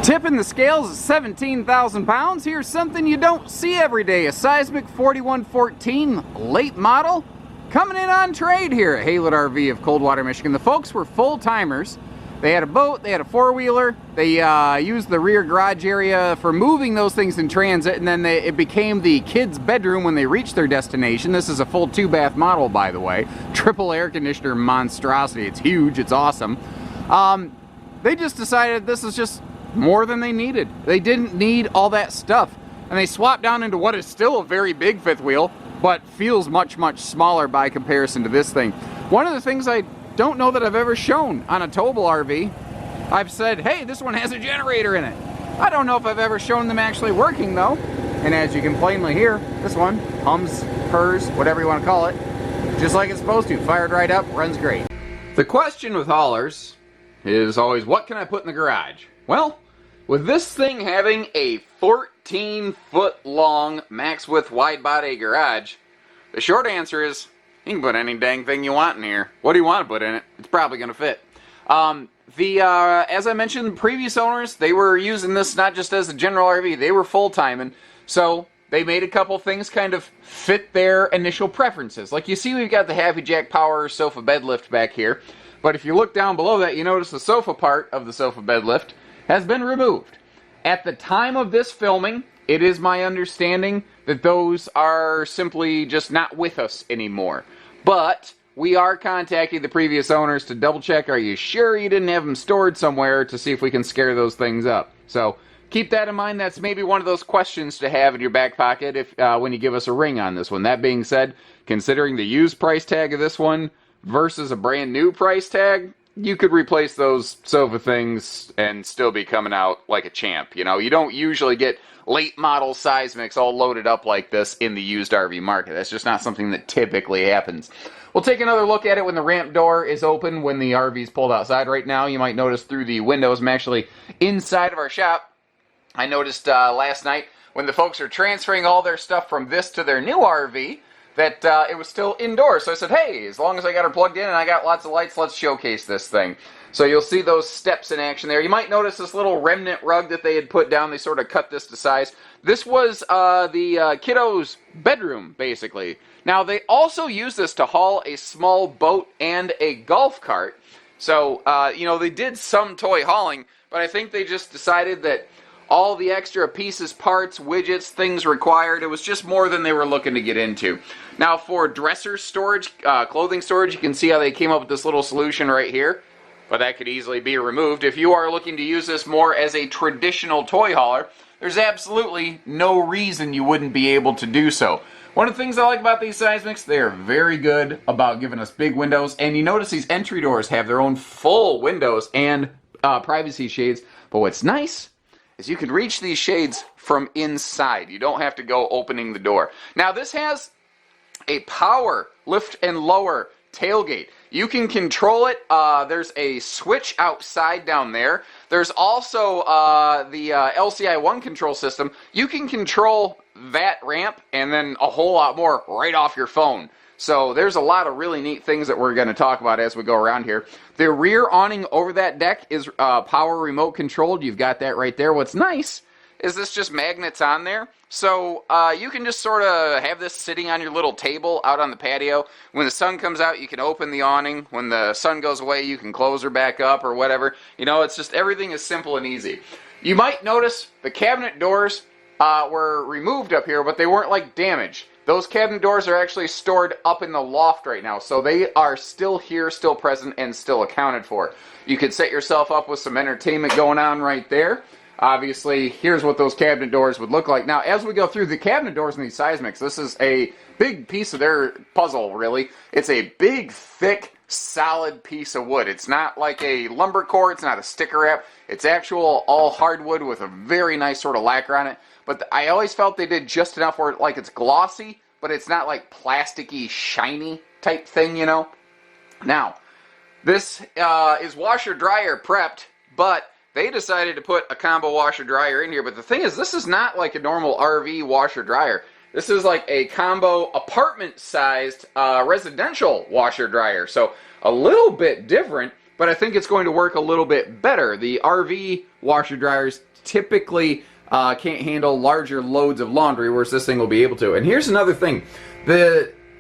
Tipping the scales at 17,000 pounds, here's something you don't see every day. A Seismic 4114 late model coming in on trade here at Haylett RV of Coldwater, Michigan. The folks were full-timers. They had a boat, they had a four-wheeler, they used the rear garage area for moving those things in transit, and then it became the kids' bedroom when they reached their destination. This is a full two-bath model, by the way. Triple air conditioner monstrosity. It's huge, it's awesome. They just decided this is just more than they needed. They didn't need all that stuff. And they swapped down into what is still a very big fifth wheel, but feels much, much smaller by comparison to this thing. One of the things I don't know that I've ever shown on a towable RV, I've said, hey, this one has a generator in it. I don't know if I've ever shown them actually working though. And as you can plainly hear, this one hums, purrs, whatever you want to call it, just like it's supposed to. Fired right up, runs great. The question with haulers is always, what can I put in the garage? Well, with this thing having a 14-foot long max width wide body garage, the short answer is you can put any dang thing you want in here. What do you want to put in it? It's probably going to fit. As I mentioned, previous owners, they were using this not just as a general RV, they were full-timing, so they made a couple things kind of fit their initial preferences. Like you see, we've got the Happy Jack Power sofa bed lift back here, but if you look down below that, you notice the sofa part of the sofa bed lift has been removed. At the time of this filming, it is my understanding that those are simply just not with us anymore. But we are contacting the previous owners to double check, are you sure you didn't have them stored somewhere, to see if we can scare those things up. So keep that in mind. That's maybe one of those questions to have in your back pocket if when you give us a ring on this one. That being said, considering the used price tag of this one versus a brand new price tag, you could replace those sofa things and still be coming out like a champ. You know, you don't usually get late model Seismics all loaded up like this in the used RV market. That's just not something that typically happens. We'll take another look at it when the ramp door is open, when the RV is pulled outside. Right now, you might notice through the windows, I'm actually inside of our shop. I noticed last night when the folks are transferring all their stuff from this to their new RV, that it was still indoors. So I said, hey, as long as I got her plugged in and I got lots of lights, let's showcase this thing. So you'll see those steps in action there. You might notice this little remnant rug that they had put down. They sort of cut this to size. This was the kiddo's bedroom, basically. Now, they also use this to haul a small boat and a golf cart. So, you know, they did some toy hauling, but I think they just decided that all the extra pieces, parts, widgets, things required, it was just more than they were looking to get into. Now for dresser storage, clothing storage, you can see how they came up with this little solution right here, but that could easily be removed. If you are looking to use this more as a traditional toy hauler, there's absolutely no reason you wouldn't be able to do so. One of the things I like about these Seismics, they are very good about giving us big windows, and you notice these entry doors have their own full windows and privacy shades, but what's nice is you can reach these shades from inside. You don't have to go opening the door. Now this has a power lift and lower tailgate. You can control it. There's a switch outside down there. There's also the LCI 1 control system. You can control that ramp and then a whole lot more right off your phone. So there's a lot of really neat things that we're going to talk about as we go around here. The rear awning over that deck is power remote controlled. You've got that right there. What's nice is this just magnets on there. So you can just sort of have this sitting on your little table out on the patio. When the sun comes out, you can open the awning. When the sun goes away, you can close her back up or whatever. You know, it's just everything is simple and easy. You might notice the cabinet doors were removed up here, but they weren't like damaged. Those cabinet doors are actually stored up in the loft right now, so they are still here, still present, and still accounted for. You could set yourself up with some entertainment going on right there. Obviously, here's what those cabinet doors would look like. Now, as we go through the cabinet doors in these Seismics, this is a big piece of their puzzle, really. It's a big, thick, solid piece of wood. It's not like a lumber core, it's not a sticker wrap. It's actual all hardwood with a very nice sort of lacquer on it. But I always felt they did just enough where like it's glossy, but it's not like plasticky, shiny type thing, you know. Now, this is washer-dryer prepped, but they decided to put a combo washer-dryer in here. But the thing is, this is not like a normal RV washer-dryer. This is like a combo apartment-sized residential washer-dryer. So a little bit different, but I think it's going to work a little bit better. The RV washer dryers typically can't handle larger loads of laundry, whereas this thing will be able to. And here's another thing.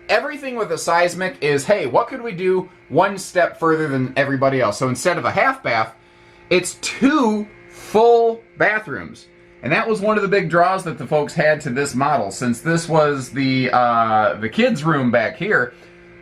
Everything with the Seismic is, hey, what could we do one step further than everybody else? So instead of a half bath, it's 2 full bathrooms. And that was one of the big draws that the folks had to this model. Since this was the kids' room back here,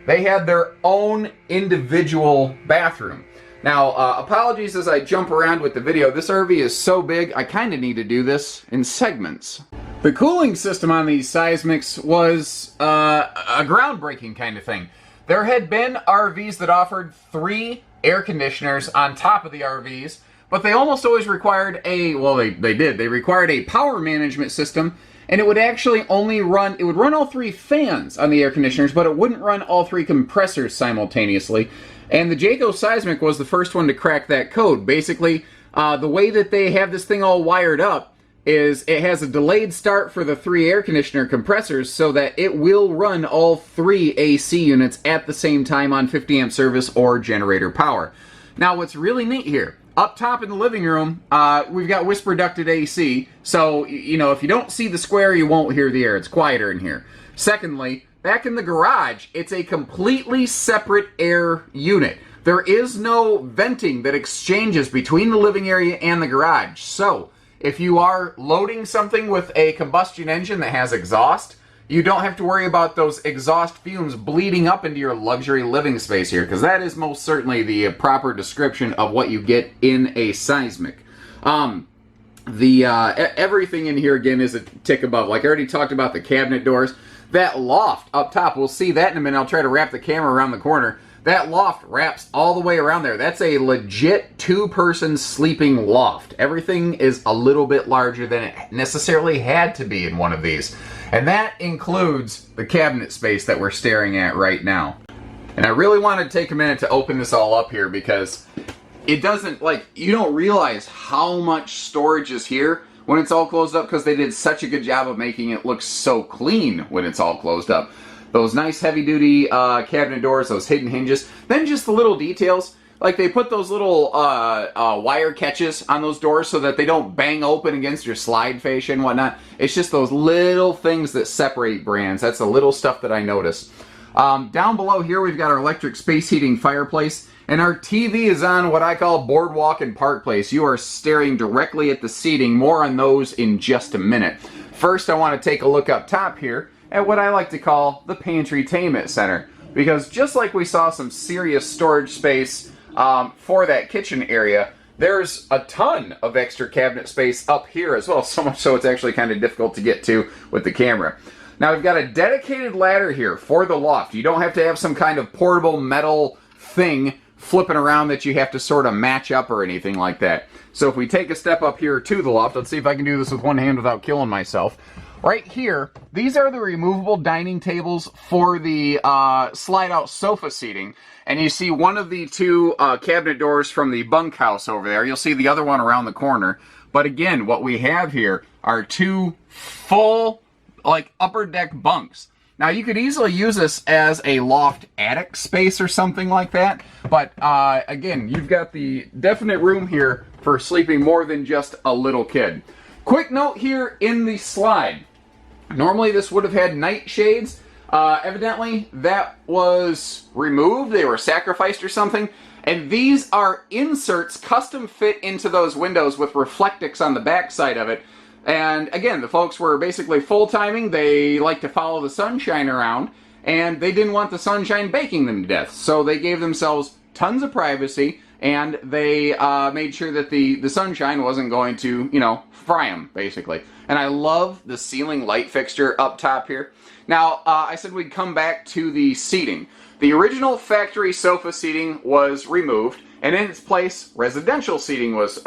they had their own individual bathroom. Now, apologies as I jump around with the video. This RV is so big, I kind of need to do this in segments. The cooling system on these Seismics was a groundbreaking kind of thing. There had been RVs that offered 3 air conditioners on top of the RVs, but they almost always required they required a power management system, and it would actually only run, it would run all 3 fans on the air conditioners, but it wouldn't run all 3 compressors simultaneously. And the Jayco Seismic was the first one to crack that code. Basically, the way that they have this thing all wired up is it has a delayed start for the 3 air conditioner compressors so that it will run all 3 AC units at the same time on 50 amp service or generator power. Now, what's really neat here, up top in the living room, we've got whisper ducted AC, so, you know, if you don't see the square, you won't hear the air. It's quieter in here. Secondly, back in the garage, it's a completely separate air unit. There is no venting that exchanges between the living area and the garage. So, if you are loading something with a combustion engine that has exhaust, you don't have to worry about those exhaust fumes bleeding up into your luxury living space here, because that is most certainly the proper description of what you get in a Seismic. Everything in here, again, is a tick above. Like I already talked about the cabinet doors. That loft up top, we'll see that in a minute. I'll try to wrap the camera around the corner. That loft wraps all the way around there. That's a legit 2-person sleeping loft. Everything is a little bit larger than it necessarily had to be in one of these. And that includes the cabinet space that we're staring at right now. And I really want to take a minute to open this all up here because it doesn't, like, you don't realize how much storage is here when it's all closed up because they did such a good job of making it look so clean when it's all closed up. Those nice heavy-duty cabinet doors, those hidden hinges. Then just the little details. Like they put those little wire catches on those doors so that they don't bang open against your slide fascia and whatnot. It's just those little things that separate brands. That's the little stuff that I noticed. Down below here, we've got our electric space heating fireplace. And our TV is on what I call boardwalk and park place. You are staring directly at the seating. More on those in just a minute. First, I want to take a look up top here at what I like to call the Pantry-tainment center. Because just like we saw some serious storage space for that kitchen area, there's a ton of extra cabinet space up here as well. So much so it's actually kind of difficult to get to with the camera. Now we've got a dedicated ladder here for the loft. You don't have to have some kind of portable metal thing flipping around that you have to sort of match up or anything like that. So if we take a step up here to the loft, let's see if I can do this with one hand without killing myself. Right here, these are the removable dining tables for the slide-out sofa seating. And you see one of the 2 cabinet doors from the bunkhouse over there. You'll see the other one around the corner. But again, what we have here are 2 full, like, upper deck bunks. Now, you could easily use this as a loft attic space or something like that. But again, you've got the definite room here for sleeping more than just a little kid. Quick note here in the slide. Normally this would have had night shades. Evidently that was removed. They were sacrificed or something. And these are inserts custom fit into those windows with Reflectix on the back side of it. And again, the folks were basically full timing. They like to follow the sunshine around, and they didn't want the sunshine baking them to death. So they gave themselves tons of privacy, and they made sure that the sunshine wasn't going to, you know, fry them, basically. And I love the ceiling light fixture up top here. Now, I said we'd come back to the seating. The original factory sofa seating was removed, and in its place, residential seating was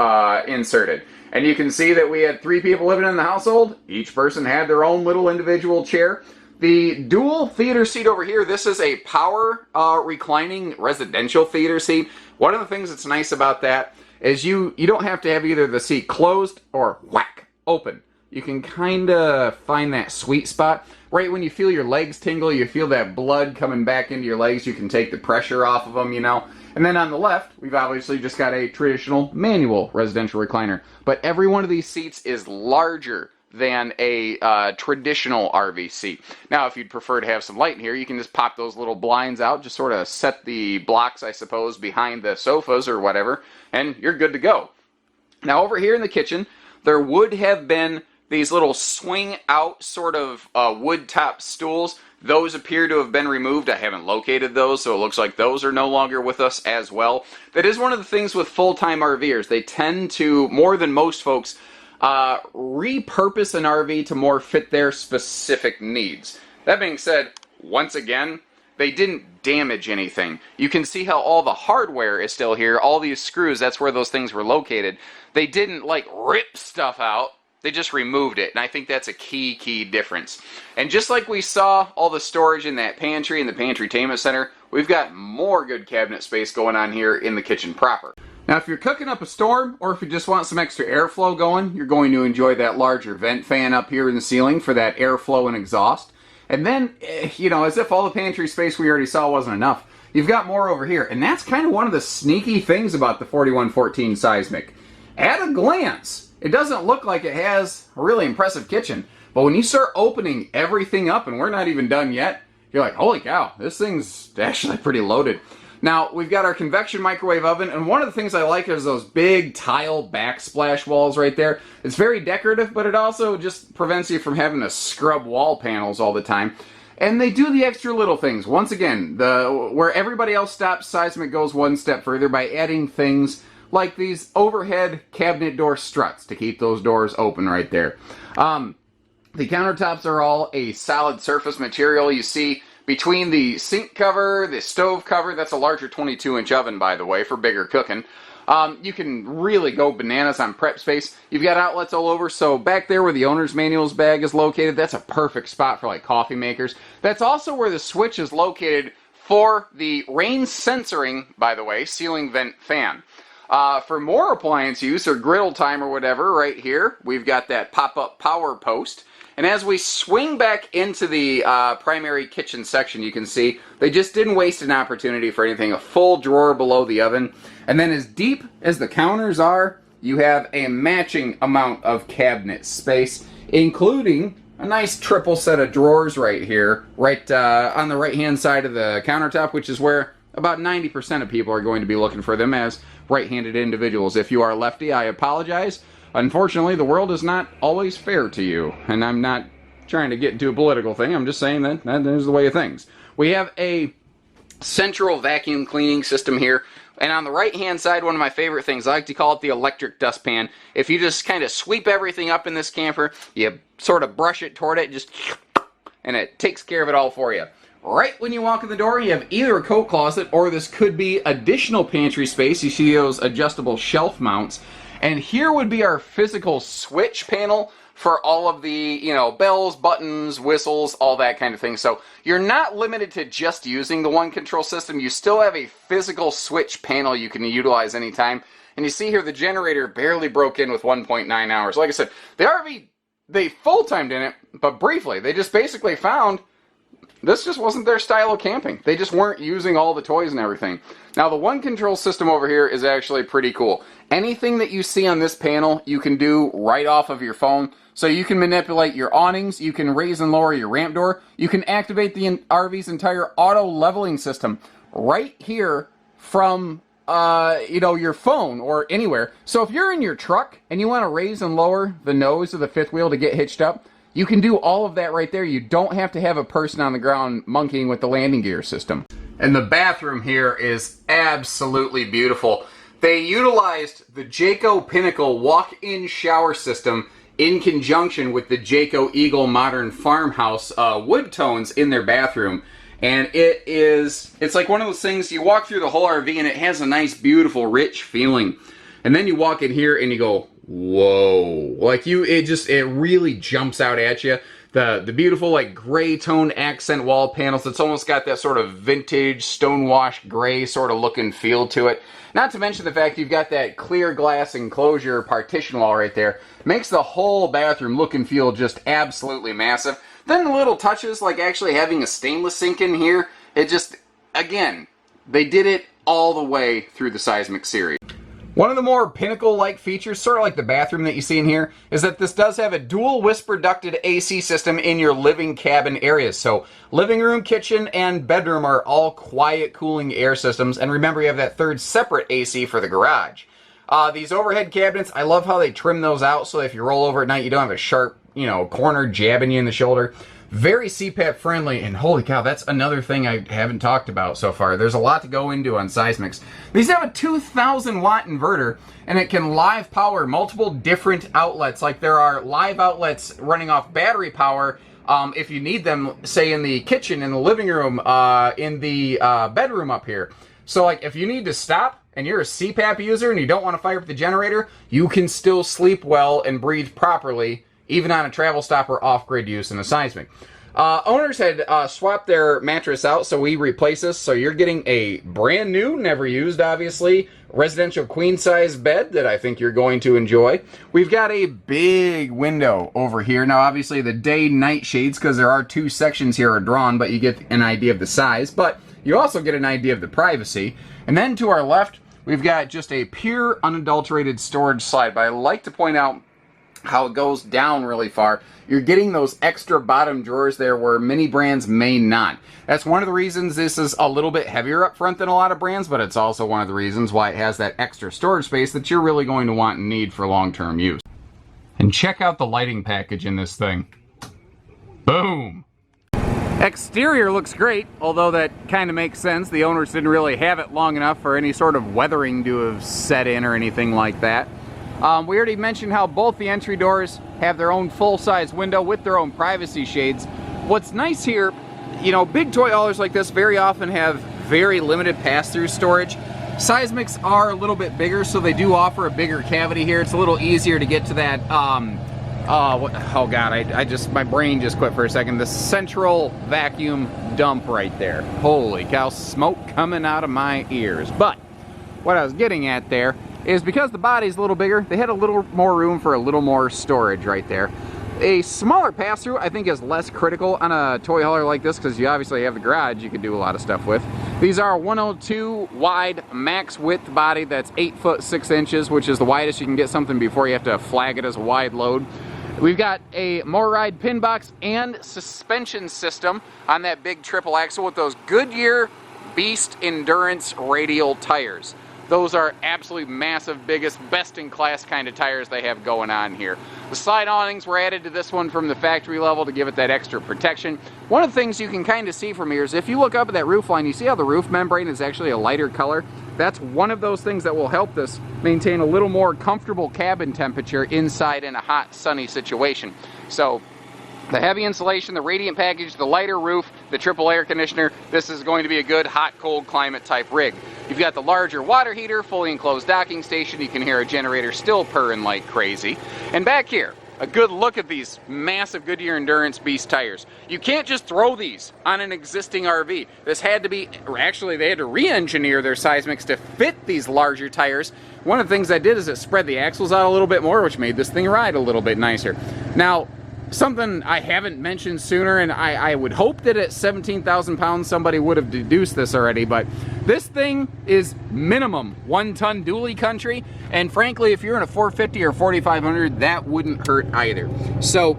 inserted. And you can see that we had 3 people living in the household. Each person had their own little individual chair. The dual theater seat over here, this is a power reclining residential theater seat. One of the things that's nice about that is you don't have to have either the seat closed or whack, open. You can kind of find that sweet spot. Right when you feel your legs tingle, you feel that blood coming back into your legs, you can take the pressure off of them, you know. And then on the left, we've obviously just got a traditional manual residential recliner. But every one of these seats is larger than a traditional RV seat. Now, if you'd prefer to have some light in here, you can just pop those little blinds out, just sort of set the blocks, I suppose, behind the sofas or whatever, and you're good to go. Now, over here in the kitchen, there would have been these little swing out sort of wood top stools. Those appear to have been removed. I haven't located those, so it looks like those are no longer with us as well. That is one of the things with full-time RVers. They tend to, more than most folks, repurpose an RV to more fit their specific needs. That being said, once again, they didn't damage anything. You can see how all the hardware is still here. All these screws, that's where those things were located. They didn't like rip stuff out. They just removed it, and I think that's a key difference. And just like we saw all the storage in that pantry in the Pantrytainment Center, we've got more good cabinet space going on here in the kitchen proper. Now, if you're cooking up a storm, or if you just want some extra airflow going, you're going to enjoy that larger vent fan up here in the ceiling for that airflow and exhaust. And then, you know, as if all the pantry space we already saw wasn't enough, you've got more over here. And that's kind of one of the sneaky things about the 4114 Seismic. At a glance, it doesn't look like it has a really impressive kitchen. But when you start opening everything up, and we're not even done yet, you're like, holy cow, this thing's actually pretty loaded. Now, we've got our convection microwave oven, and one of the things I like is those big tile backsplash walls right there. It's very decorative, but it also just prevents you from having to scrub wall panels all the time. And they do the extra little things. Once again, where everybody else stops, Seismic goes one step further by adding things like these overhead cabinet door struts to keep those doors open right there. The countertops are all a solid surface material. You see between the sink cover, the stove cover, that's a larger 22-inch oven, by the way, for bigger cooking. You can really go bananas on prep space. You've got outlets all over, so back there where the owner's manuals bag is located, that's a perfect spot for like coffee makers. That's also where the switch is located for the rain censoring, by the way, ceiling vent fan. For more appliance use or griddle time or whatever, right here, we've got that pop-up power post. And as we swing back into the primary kitchen section, you can see they just didn't waste an opportunity for anything. A full drawer below the oven. And then as deep as the counters are, you have a matching amount of cabinet space, including a nice triple set of drawers right here, right on the right-hand side of the countertop, which is where about 90% of people are going to be looking for them as right-handed individuals. If you are lefty, I apologize. Unfortunately, the world is not always fair to you, and I'm not trying to get into a political thing. I'm just saying that is the way of things. We have a central vacuum cleaning system here, and on the right-hand side, one of my favorite things, I like to call it the electric dustpan. If you just kind of sweep everything up in this camper, you sort of brush it toward it, and it takes care of it all for you. Right when you walk in the door, you have either a coat closet, or this could be additional pantry space. You see those adjustable shelf mounts. And here would be our physical switch panel for all of the, you know, bells, buttons, whistles, all that kind of thing. So you're not limited to just using the one control system. You still have a physical switch panel you can utilize anytime. And you see here the generator barely broke in with 1.9 hours. Like I said, the RV, they full-timed in it, but briefly. They just basically found this just wasn't their style of camping. They just weren't using all the toys and everything. Now, the one control system over here is actually pretty cool. Anything that you see on this panel, you can do right off of your phone. So you can manipulate your awnings, you can raise and lower your ramp door, you can activate the RV's entire auto leveling system right here from your phone or anywhere. So if you're in your truck and you want to raise and lower the nose of the fifth wheel to get hitched up, you can do all of that right there. You don't have to have a person on the ground monkeying with the landing gear system. And the bathroom here is absolutely beautiful. They utilized the Jayco Pinnacle walk-in shower system in conjunction with the Jayco Eagle Modern Farmhouse wood tones in their bathroom. And it's like one of those things, you walk through the whole RV and it has a nice, beautiful, rich feeling. And then you walk in here and you go, whoa. Like it really jumps out at you. The beautiful like gray tone accent wall panels. It's almost got that sort of vintage stonewashed gray sort of look and feel to it. Not to mention the fact you've got that clear glass enclosure partition wall right there. Makes the whole bathroom look and feel just absolutely massive. Then the little touches like actually having a stainless sink in here. It just, again, they did it all the way through the Seismic series. One of the more pinnacle-like features, sort of like the bathroom that you see in here, is that this does have a dual whisper-ducted AC system in your living cabin areas. So living room, kitchen, and bedroom are all quiet cooling air systems. And remember, you have that third separate AC for the garage. These overhead cabinets, I love how they trim those out so if you roll over at night, you don't have a sharp, corner jabbing you in the shoulder. Very CPAP friendly, and holy cow, that's another thing I haven't talked about so far. There's a lot to go into on Seismics. These have a 2,000 watt inverter, and it can live power multiple different outlets. Like there are live outlets running off battery power if you need them, say in the kitchen, in the living room, in the bedroom up here. So like if you need to stop and you're a CPAP user and you don't want to fire up the generator, you can still sleep well and breathe properly even on a travel stop or off-grid use in a Seismic. Owners had swapped their mattress out, so we replaced this. So you're getting a brand new, never used obviously, residential queen-size bed that I think you're going to enjoy. We've got a big window over here. Now obviously the day-night shades, because there are two sections here, are drawn, but you get an idea of the size. But you also get an idea of the privacy. And then to our left, we've got just a pure, unadulterated storage slide. But I like to point out how it goes down really far. You're getting those extra bottom drawers there where many brands may not. That's one of the reasons this is a little bit heavier up front than a lot of brands, but it's also one of the reasons why it has that extra storage space that you're really going to want and need for long-term use. And check out the lighting package in this thing. Boom! Exterior looks great, although that kind of makes sense. The owners didn't really have it long enough for any sort of weathering to have set in or anything like that. We already mentioned how both the entry doors have their own full-size window with their own privacy shades. What's nice here, big toy haulers like this very often have very limited pass-through storage. Seismics are a little bit bigger, so they do offer a bigger cavity here. It's a little easier to get to that, oh god, my brain just quit for a second. The central vacuum dump right there. Holy cow, smoke coming out of my ears. But what I was getting at there is because the body's a little bigger, they had a little more room for a little more storage right there. A smaller pass-through, I think, is less critical on a toy hauler like this because you obviously have the garage you can do a lot of stuff with. These are 102 wide max width body that's 8 foot 6 inches, which is the widest you can get something before you have to flag it as a wide load. We've got a MoRide pin box and suspension system on that big triple axle with those Goodyear Beast Endurance radial tires. Those are absolutely massive, biggest, best-in-class kind of tires they have going on here. The slide awnings were added to this one from the factory level to give it that extra protection. One of the things you can kind of see from here is if you look up at that roof line, you see how the roof membrane is actually a lighter color? That's one of those things that will help this maintain a little more comfortable cabin temperature inside in a hot, sunny situation. So the heavy insulation, the radiant package, the lighter roof, the triple air conditioner, this is going to be a good hot, cold climate type rig. You've got the larger water heater, fully enclosed docking station. You can hear a generator still purring like crazy. And back here, a good look at these massive Goodyear Endurance Beast tires. You can't just throw these on an existing RV. This had to be, actually they had to re-engineer their Seismics to fit these larger tires. One of the things I did is it spread the axles out a little bit more, which made this thing ride a little bit nicer. Now, something I haven't mentioned sooner, and I would hope that at 17,000 pounds somebody would have deduced this already, but this thing is minimum 1 ton dually country, and frankly, if you're in a 450 or 4500, that wouldn't hurt either. So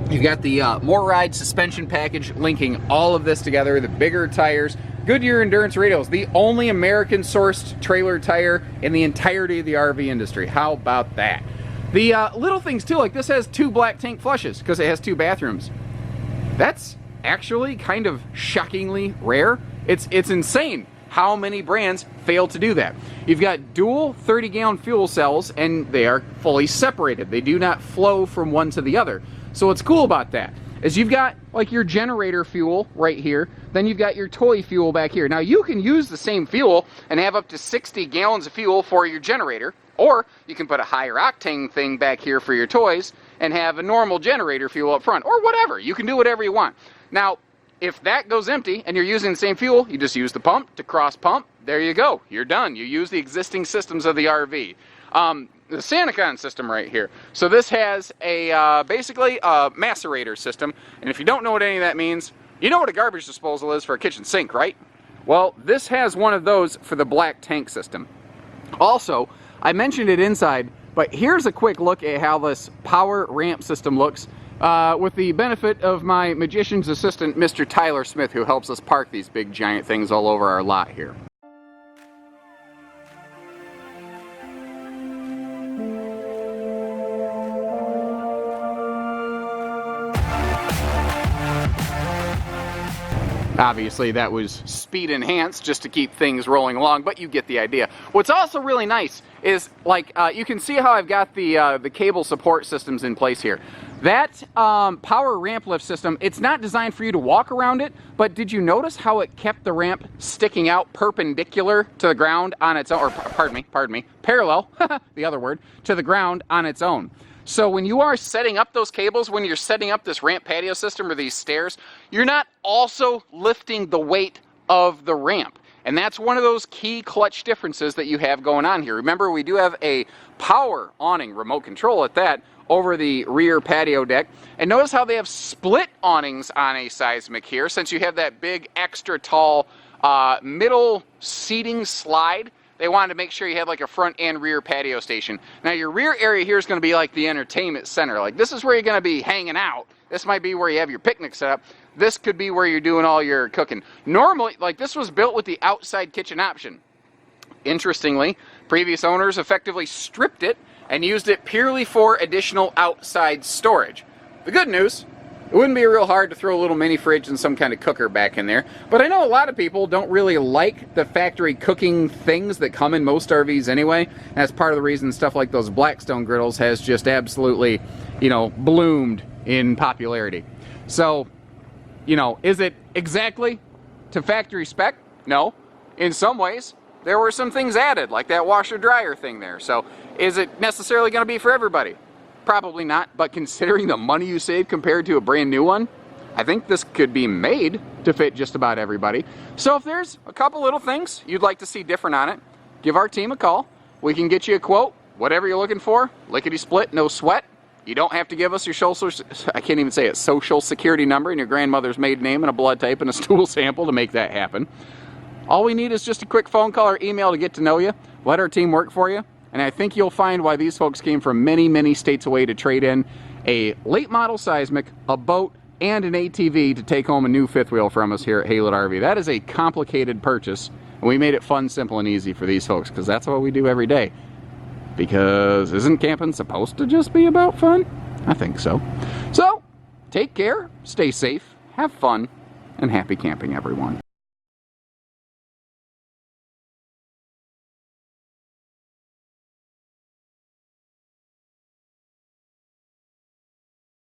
you've got the MoRide suspension package linking all of this together, the bigger tires, Goodyear Endurance radials, the only American-sourced trailer tire in the entirety of the RV industry. How about that? The little things too, like this has 2 black tank flushes because it has 2 bathrooms. That's actually kind of shockingly rare. It's insane how many brands fail to do that. You've got dual 30-gallon fuel cells, and they are fully separated. They do not flow from one to the other. So what's cool about that is you've got like your generator fuel right here, then you've got your toy fuel back here. Now you can use the same fuel and have up to 60 gallons of fuel for your generator, or you can put a higher octane thing back here for your toys and have a normal generator fuel up front, or whatever. You can do whatever you want. Now, if that goes empty and you're using the same fuel, you just use the pump to cross pump. There you go. You're done. You use the existing systems of the RV. The Sanacon system right here. So this has a basically a macerator system, and if you don't know what any of that means, you know what a garbage disposal is for a kitchen sink, right? Well, this has one of those for the black tank system. Also, I mentioned it inside, but here's a quick look at how this power ramp system looks with the benefit of my magician's assistant, Mr. Tyler Smith, who helps us park these big giant things all over our lot here. Obviously that was speed enhanced just to keep things rolling along, but you get the idea. What's also really nice is, like, you can see how I've got the cable support systems in place here. That power ramp lift system, it's not designed for you to walk around it, but did you notice how it kept the ramp sticking out perpendicular to the ground on its own, or pardon me, parallel, the other word, to the ground on its own. So when you are setting up those cables, when you're setting up this ramp patio system or these stairs, you're not also lifting the weight of the ramp. And that's one of those key clutch differences that you have going on here. Remember, we do have a power awning, remote control at that, over the rear patio deck. And notice how they have split awnings on a Seismic here, since you have that big extra tall middle seating slide. They wanted to make sure you had like a front and rear patio station. Now your rear area here is going to be like the entertainment center. Like, this is where you're going to be hanging out. This might be where you have your picnic set up. This could be where you're doing all your cooking. Normally, like, this was built with the outside kitchen option. Interestingly, previous owners effectively stripped it and used it purely for additional outside storage. The good news, it wouldn't be real hard to throw a little mini fridge and some kind of cooker back in there. But I know a lot of people don't really like the factory cooking things that come in most RVs anyway. That's part of the reason stuff like those Blackstone griddles has just absolutely, you know, bloomed in popularity. So, you know, is it exactly to factory spec? No. In some ways, there were some things added, like that washer dryer thing there. So, is it necessarily going to be for everybody? Probably not, but considering the money you save compared to a brand new one, I think this could be made to fit just about everybody. So if there's a couple little things you'd like to see different on it, give our team a call. We can get you a quote, whatever you're looking for, lickety split, no sweat. You don't have to give us your social security number and your grandmother's maiden name and a blood type and a stool sample to make that happen. All we need is just a quick phone call or email to get to know you. Let our team work for you. And I think you'll find why these folks came from many, many states away to trade in a late model Seismic, a boat, and an ATV to take home a new fifth wheel from us here at Haylett RV. That is a complicated purchase, and we made it fun, simple, and easy for these folks, because that's what we do every day. Because isn't camping supposed to just be about fun? I think so. So, take care, stay safe, have fun, and happy camping, everyone.